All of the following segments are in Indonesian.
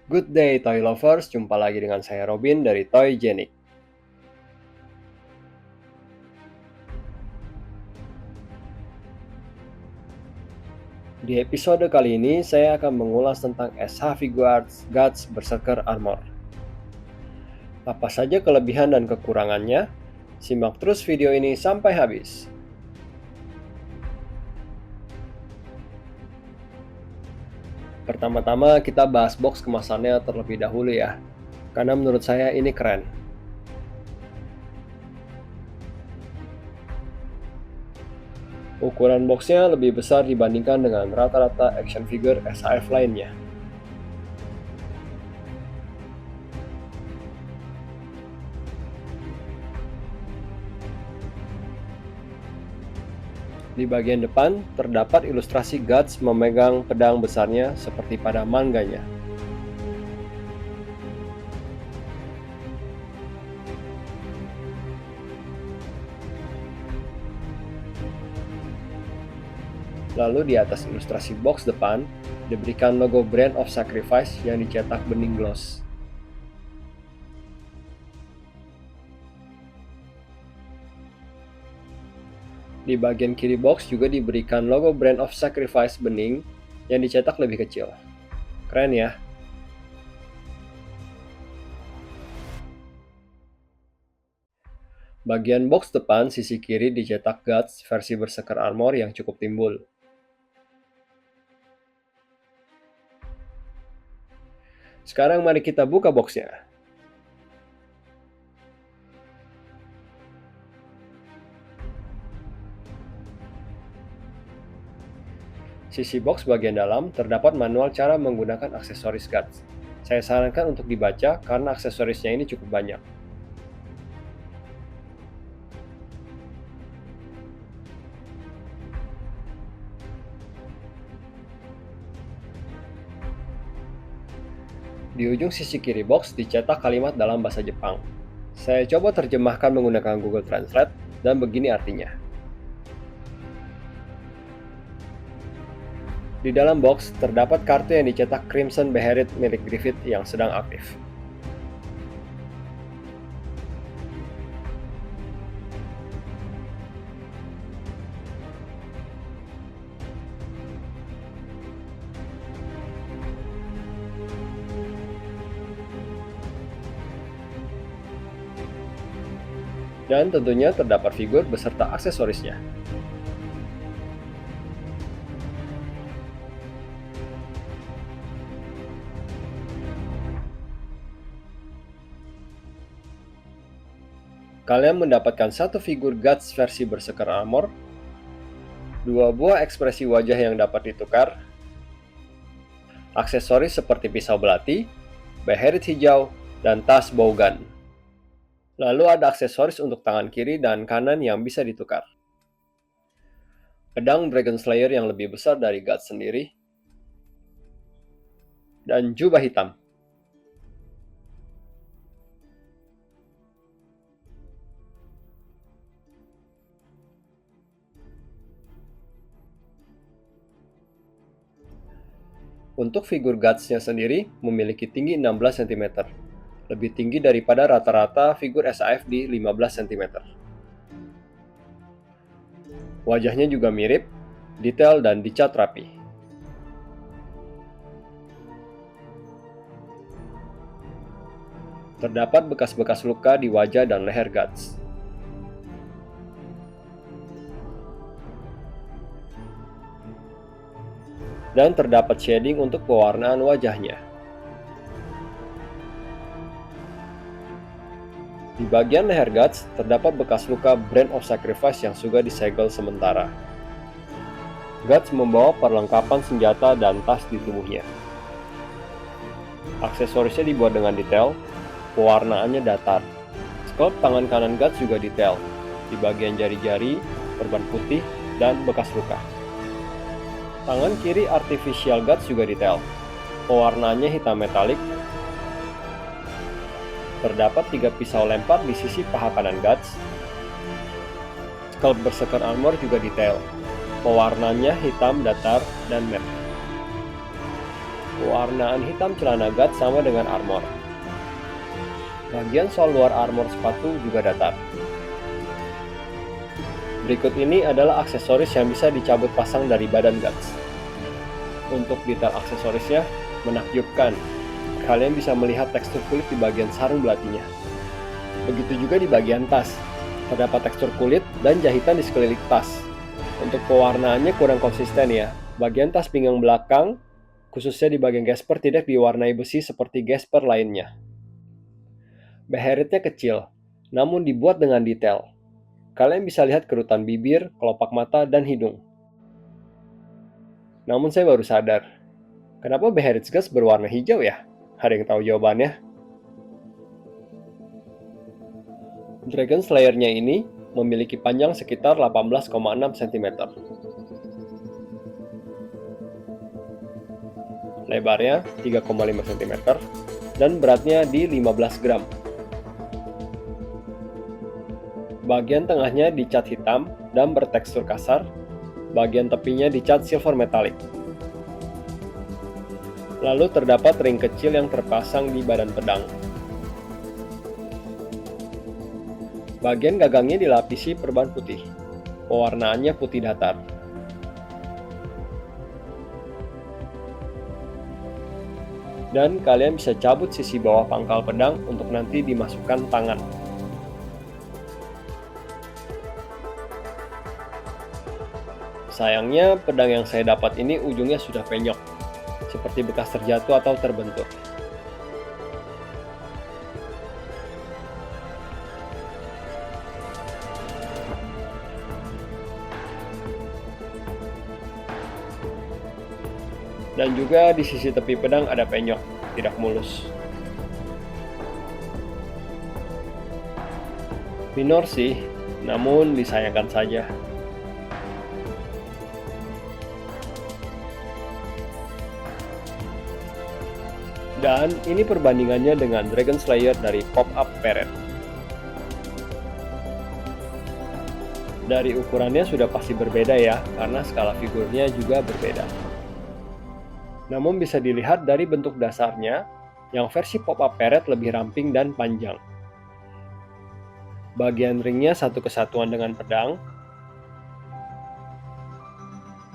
Good day Toy Lovers, jumpa lagi dengan saya Robin dari Toy Genic. Di episode kali ini saya akan mengulas tentang SH Figuarts Guts Berserker Armor. Apa saja kelebihan dan kekurangannya? Simak terus video ini sampai habis. Pertama-tama kita bahas box kemasannya terlebih dahulu ya, karena menurut saya ini keren. Ukuran boxnya lebih besar dibandingkan dengan rata-rata action figure SHF lainnya. Di bagian depan, terdapat ilustrasi Guts memegang pedang besarnya seperti pada manganya. Lalu di atas ilustrasi box depan, diberikan logo Brand of Sacrifice yang dicetak bening gloss. Di bagian kiri box juga diberikan logo Brand of Sacrifice bening yang dicetak lebih kecil. Keren ya? Bagian box depan sisi kiri dicetak Guts versi Berserker Armor yang cukup timbul. Sekarang mari kita buka boxnya. Sisi box bagian dalam terdapat manual cara menggunakan aksesoris Guts. Saya sarankan untuk dibaca karena aksesorisnya ini cukup banyak. Di ujung sisi kiri box dicetak kalimat dalam bahasa Jepang. Saya coba terjemahkan menggunakan Google Translate dan begini artinya. Di dalam box terdapat kartu yang dicetak Crimson Beherit milik Griffith yang sedang aktif. Dan tentunya terdapat figur beserta aksesorisnya. Kalian mendapatkan satu figur Guts versi Berserker Armor, dua buah ekspresi wajah yang dapat ditukar, aksesoris seperti pisau belati, beherit hijau, dan tas bowgun. Lalu ada aksesoris untuk tangan kiri dan kanan yang bisa ditukar. Pedang Dragon Slayer yang lebih besar dari Guts sendiri, dan jubah hitam. Untuk figur Guts-nya sendiri memiliki tinggi 16 cm, lebih tinggi daripada rata-rata figur SHF di 15 cm. Wajahnya juga mirip, detail dan dicat rapi. Terdapat bekas-bekas luka di wajah dan leher Guts. Dan terdapat shading untuk pewarnaan wajahnya. Di bagian leher Guts terdapat bekas luka Brand of Sacrifice yang sudah disegel sementara. Guts membawa perlengkapan senjata dan tas di tubuhnya. Aksesorisnya dibuat dengan detail, pewarnaannya datar. Sculpt tangan kanan Guts juga detail, di bagian jari-jari, perban putih, dan bekas luka. Tangan kiri Artificial Guts juga detail. Pewarnaannya hitam metalik. Terdapat 3 pisau lempar di sisi paha kanan Guts. Sculpt Berserker Armor juga detail. Pewarnaannya hitam datar dan matte. Pewarnaan hitam celana guts sama dengan armor. Bagian sol luar armor sepatu juga datar. Berikut ini adalah aksesoris yang bisa dicabut pasang dari badan guts. Untuk detail aksesorisnya menakjubkan. Kalian bisa melihat tekstur kulit di bagian sarung belatinya. Begitu juga di bagian tas. Terdapat tekstur kulit dan jahitan di sekeliling tas. Untuk pewarnaannya kurang konsisten ya. Bagian tas pinggang belakang, khususnya di bagian gesper, tidak diwarnai besi seperti gesper lainnya. Beheritnya kecil, namun dibuat dengan detail. Kalian bisa lihat kerutan bibir, kelopak mata, dan hidung. Namun saya baru sadar, kenapa Beherit's Guts berwarna hijau ya? Ada yang tahu jawabannya? Dragon Slayer-nya ini memiliki panjang sekitar 18,6 cm. Lebarnya 3,5 cm dan beratnya di 15 gram. Bagian tengahnya dicat hitam dan bertekstur kasar, bagian tepinya dicat silver metallic. Lalu terdapat ring kecil yang terpasang di badan pedang. Bagian gagangnya dilapisi perban putih. Pewarnaannya putih datar. Dan kalian bisa cabut sisi bawah pangkal pedang untuk nanti dimasukkan tangan. Sayangnya pedang yang saya dapat ini ujungnya sudah penyok, seperti bekas terjatuh atau terbentur. Dan juga di sisi tepi pedang ada penyok, tidak mulus. Minor sih, namun disayangkan saja. Dan ini perbandingannya dengan Dragon Slayer dari Pop-Up Parade. Dari ukurannya sudah pasti berbeda ya, karena skala figurnya juga berbeda. Namun bisa dilihat dari bentuk dasarnya, yang versi Pop-Up Parade lebih ramping dan panjang. Bagian ringnya satu kesatuan dengan pedang,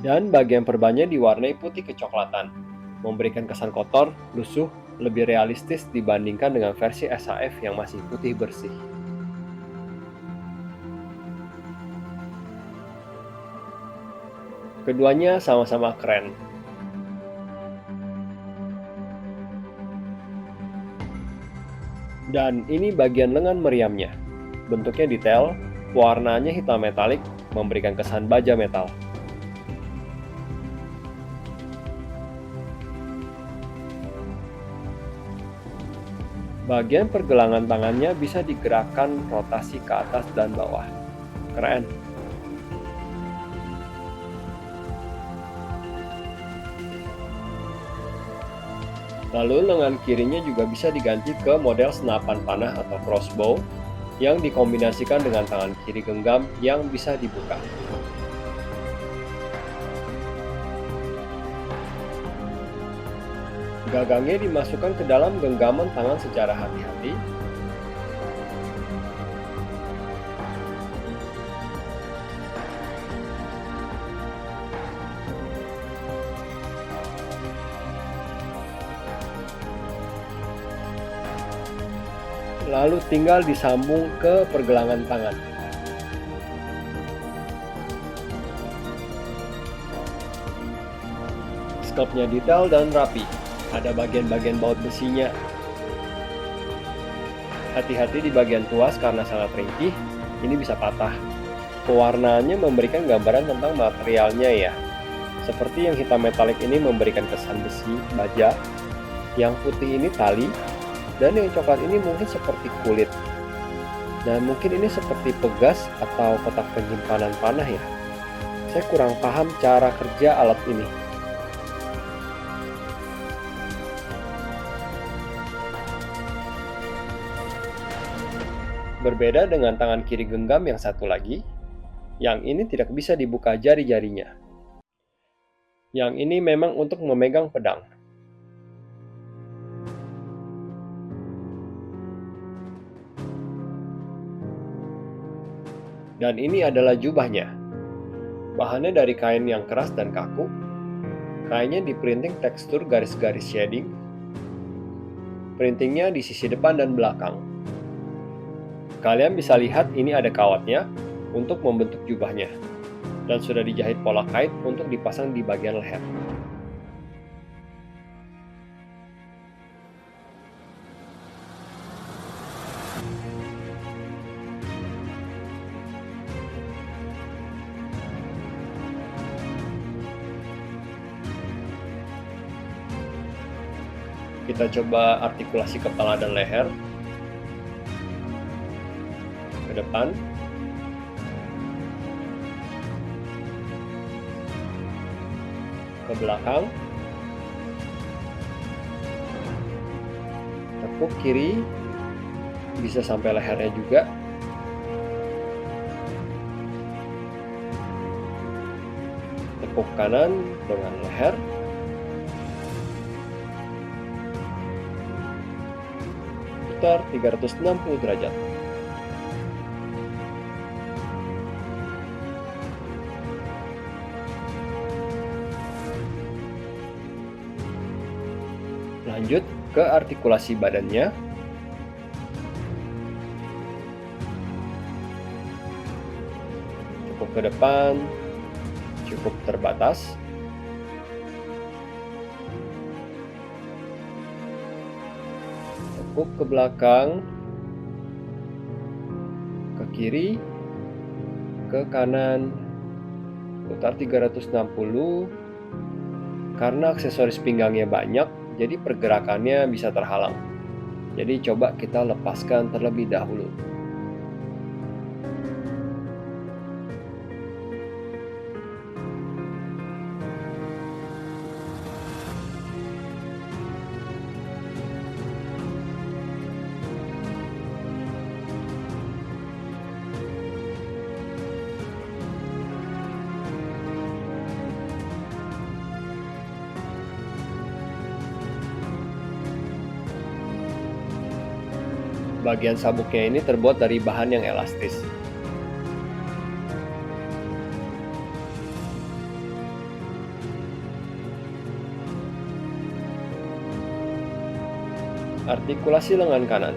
dan bagian perbannya diwarnai putih kecoklatan, memberikan kesan kotor, lusuh, lebih realistis dibandingkan dengan versi SHF yang masih putih bersih. Keduanya sama-sama keren. Dan ini bagian lengan meriamnya. Bentuknya detail, pewarnaannya hitam metalik, memberikan kesan baja metal. Bagian pergelangan tangannya bisa digerakkan rotasi ke atas dan bawah. Keren. Lalu lengan kirinya juga bisa diganti ke model senapan panah atau crossbow yang dikombinasikan dengan tangan kiri genggam yang bisa dibuka. Gagangnya dimasukkan ke dalam genggaman tangan secara hati-hati. Lalu tinggal disambung ke pergelangan tangan. Sculptnya detail dan rapi. Ada bagian-bagian baut besinya. Hati-hati di bagian tuas karena sangat ringkih, ini bisa patah. Pewarnaannya memberikan gambaran tentang materialnya ya. Seperti yang hitam metalik ini memberikan kesan besi, baja. Yang putih ini tali, dan yang coklat ini mungkin seperti kulit. Dan mungkin ini seperti pegas atau kotak penyimpanan panah ya. Saya kurang paham cara kerja alat ini. Berbeda dengan tangan kiri genggam yang satu lagi, yang ini tidak bisa dibuka jari-jarinya. Yang ini memang untuk memegang pedang. Dan ini adalah jubahnya. Bahannya dari kain yang keras dan kaku. Kainnya diprinting tekstur garis-garis shading. Printingnya di sisi depan dan belakang. Kalian bisa lihat ini ada kawatnya untuk membentuk jubahnya. Dan sudah dijahit pola kait untuk dipasang di bagian leher. Kita coba artikulasi kepala dan leher ke depan, ke belakang, tekuk kiri bisa sampai lehernya juga, tekuk kanan dengan leher, putar 360 derajat. Lanjut ke artikulasi badannya. Cukup ke depan, cukup terbatas. Tekuk ke belakang, ke kiri, ke kanan, putar 360. Karena aksesoris pinggangnya banyak, jadi pergerakannya bisa terhalang. Jadi coba kita lepaskan terlebih dahulu. Bagian sabuknya ini terbuat dari bahan yang elastis. Artikulasi lengan kanan.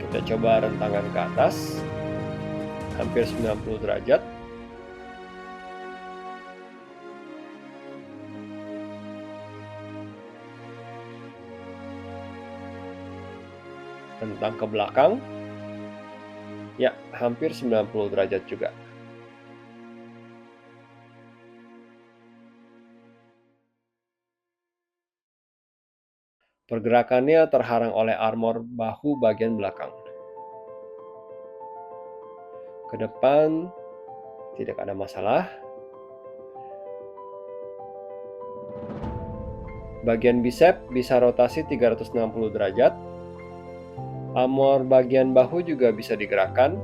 Kita coba rentangan ke atas, hampir 90 derajat. Rentang ke belakang, ya hampir 90 derajat juga. Pergerakannya terhalang oleh armor bahu bagian belakang. Ke depan tidak ada masalah. Bagian bicep bisa rotasi 360 derajat. Armor bagian bahu juga bisa digerakkan.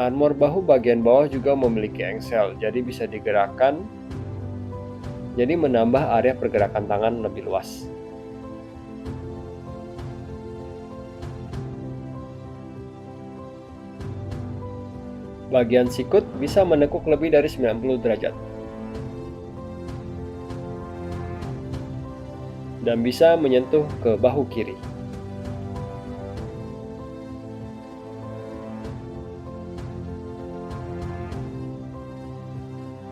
Armor bahu bagian bawah juga memiliki engsel, jadi bisa digerakkan. Jadi menambah area pergerakan tangan lebih luas. Bagian sikut bisa menekuk lebih dari 90 derajat. Dan bisa menyentuh ke bahu kiri.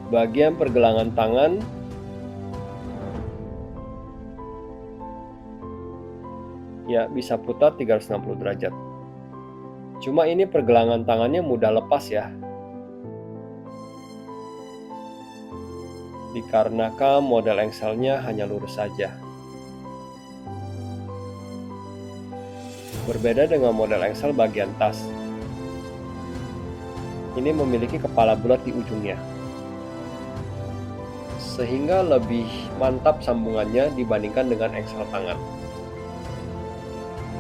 Bagian pergelangan tangan ya bisa putar 360 derajat. Cuma ini pergelangan tangannya mudah lepas ya. Dikarenakan model engselnya hanya lurus saja. Berbeda dengan model engsel bagian tas. Ini memiliki kepala bulat di ujungnya. Sehingga lebih mantap sambungannya dibandingkan dengan engsel tangan.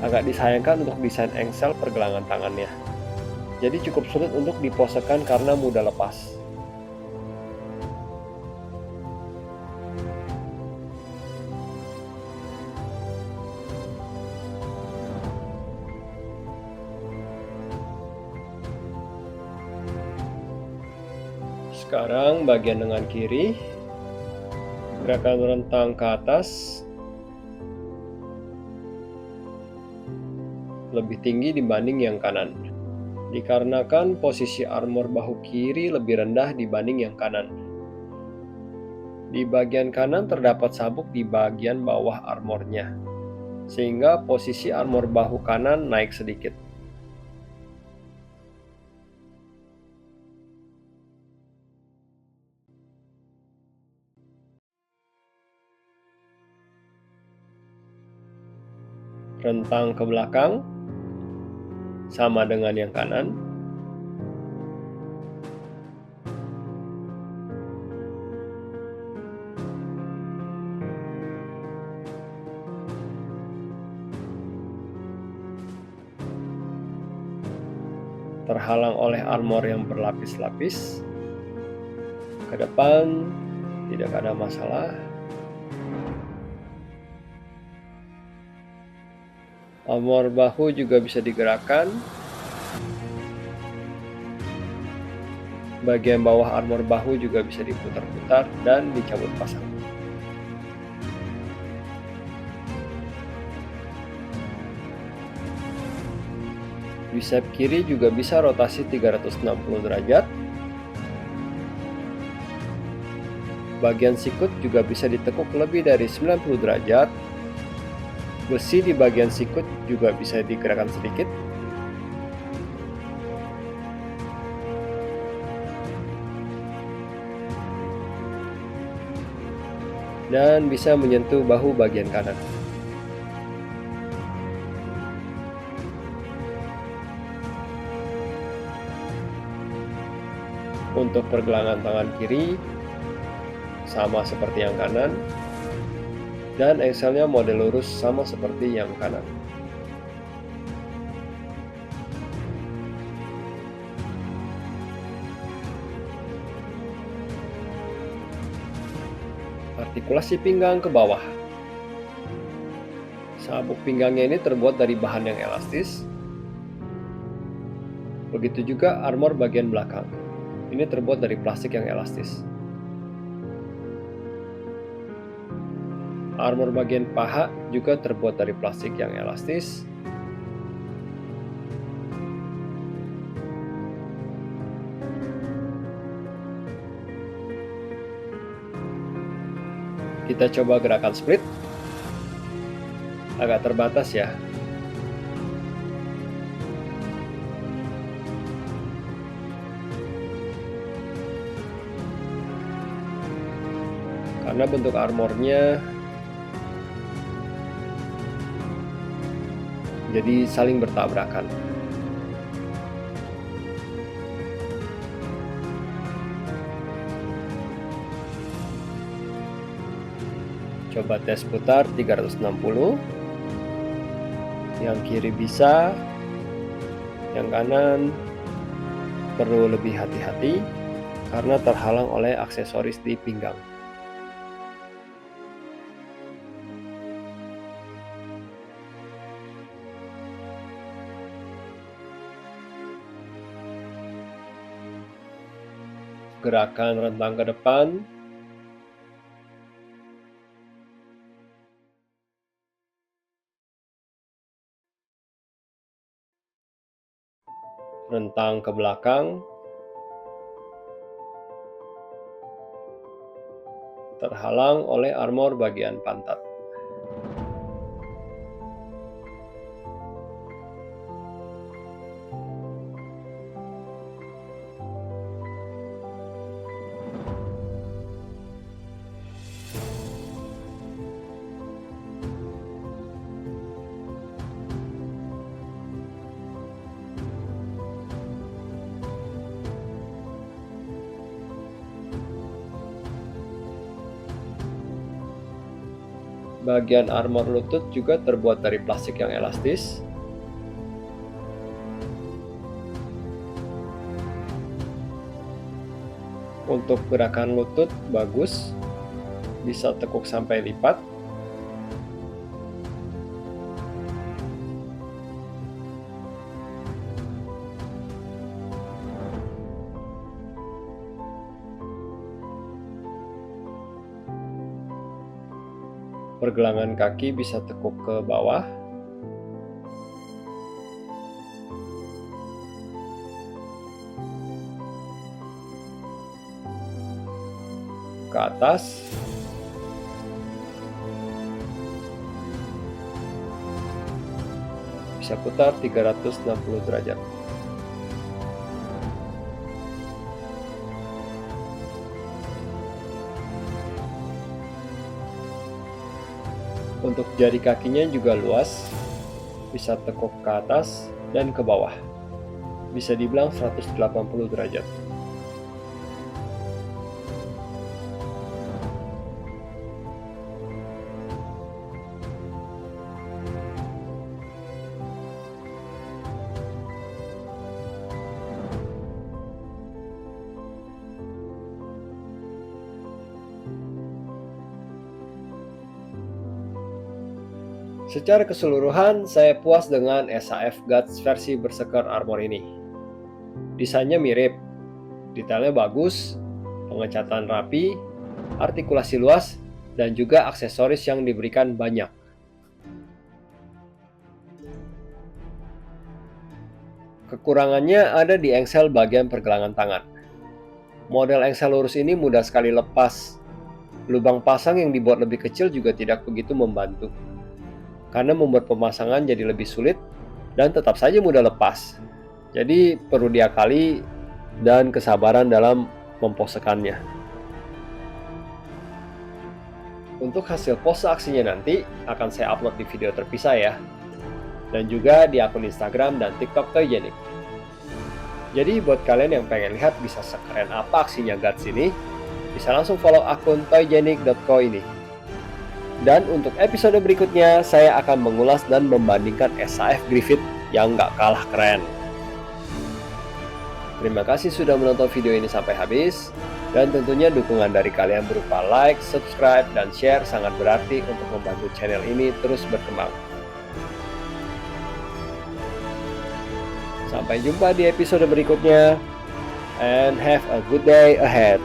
Agak disayangkan untuk desain engsel pergelangan tangannya. Jadi cukup sulit untuk diposekan karena mudah lepas. Sekarang bagian lengan kiri, gerakan rentang ke atas lebih tinggi dibanding yang kanan, dikarenakan posisi armor bahu kiri lebih rendah dibanding yang kanan. Di bagian kanan terdapat sabuk di bagian bawah armornya, sehingga posisi armor bahu kanan naik sedikit. Rentang ke belakang sama dengan yang kanan. Terhalang oleh armor yang berlapis-lapis. Ke depan tidak ada masalah. Armor bahu juga bisa digerakkan. Bagian bawah armor bahu juga bisa diputar-putar dan dicabut pasang. Bicep kiri juga bisa rotasi 360 derajat. Bagian sikut juga bisa ditekuk lebih dari 90 derajat. Besi di bagian sikut juga bisa digerakkan sedikit. Dan bisa menyentuh bahu bagian kanan. Untuk pergelangan tangan kiri sama seperti yang kanan, dan engselnya model lurus sama seperti yang kanan. Artikulasi pinggang ke bawah. Sabuk pinggangnya ini terbuat dari bahan yang elastis. Begitu juga armor bagian belakang. Ini terbuat dari plastik yang elastis. Armor bagian paha juga terbuat dari plastik yang elastis. Kita coba gerakan split. Agak terbatas ya. Karena bentuk armornya jadi saling bertabrakan. Coba tes putar 360. Yang kiri bisa, yang kanan perlu lebih hati-hati karena terhalang oleh aksesoris di pinggang. Gerakan rentang ke depan. Rentang ke belakang. Terhalang oleh armor bagian pantat. Bagian armor lutut juga terbuat dari plastik yang elastis. Untuk gerakan lutut bagus, bisa tekuk sampai lipat. Pergelangan kaki bisa tekuk ke bawah, ke atas, bisa putar 360 derajat. Untuk jari kakinya juga luas, bisa tekuk ke atas dan ke bawah. Bisa dibilang 180 derajat. Secara keseluruhan, saya puas dengan SAF Guts versi Berserker Armor ini. Desainnya mirip, detailnya bagus, pengecatan rapi, artikulasi luas, dan juga aksesoris yang diberikan banyak. Kekurangannya ada di engsel bagian pergelangan tangan. Model engsel lurus ini mudah sekali lepas. Lubang pasang yang dibuat lebih kecil juga tidak begitu membantu, karena membuat pemasangan jadi lebih sulit dan tetap saja mudah lepas. Jadi perlu diakali dan kesabaran dalam memposekannya. Untuk hasil pose aksinya nanti akan saya upload di video terpisah ya, dan juga di akun Instagram dan TikTok Toygenik. Jadi buat kalian yang pengen lihat bisa sekeren apa aksinya Guts ini, bisa langsung follow akun toygenik.co ini. Dan untuk episode berikutnya, saya akan mengulas dan membandingkan SAF Griffith yang gak kalah keren. Terima kasih sudah menonton video ini sampai habis, dan tentunya dukungan dari kalian berupa like, subscribe, dan share sangat berarti untuk membantu channel ini terus berkembang. Sampai jumpa di episode berikutnya, and have a good day ahead.